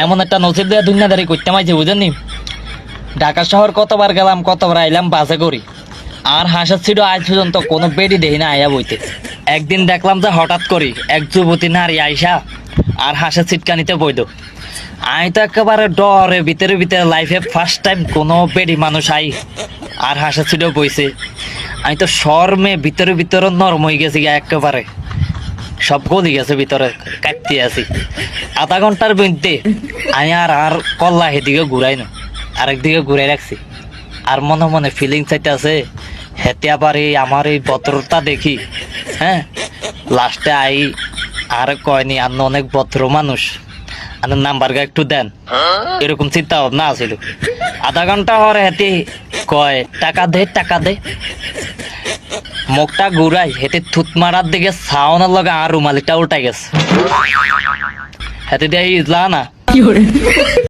এমন একটা নসিব দেয়া দুনিয়াদারি করতে মাইছে বুঝেননি। ঢাকা শহর কতবার গেলাম, কতবার আইলাম বাসে করি, আর হাসার ছিল আজ পর্যন্ত কোনো বেডি দেখি না আয়া বইতে। একদিন দেখলাম যে হঠাৎ করি এক যুবতী নারী আইসা আর হাসার ছিটকানিতে বইল। আমি তো একেবারে ডরে ভিতরে ভিতরে লাইফে ফার্স্ট টাইম কোনো বেডি মানুষ আই আর হাসার ছিল বইছে। আমি তো শর্মে ভিতরে ভিতরে নরম হয়ে গেছি একেবারে, সব গলি গেছে ভিতরে, কাটতে আছি। আধা ঘন্টার মধ্যে আমি আর কল্লা সেদিকে ঘুরাই না, আরেকদিকে ঘুরাই রাখছি। আর মনে মনে ফিলিং চাইতে আছে হেতে আবার এই আমার এই ভদ্রতা দেখি, হ্যাঁ লাস্টে আই আর কয়নি আর অনেক ভদ্র মানুষ, আর নাম্বার একটু দেন, এরকম চিন্তা ভাবনা আছিল। আধা ঘন্টা হরে হেতে কয় টাকা দে টাকা দে, মুখটা ঘুরাই হেতে থুত মারার দিকে সাউনের লগে আর রুমালিটা উল্টাই গেছে। হেতে দিয়ে ইজলা না।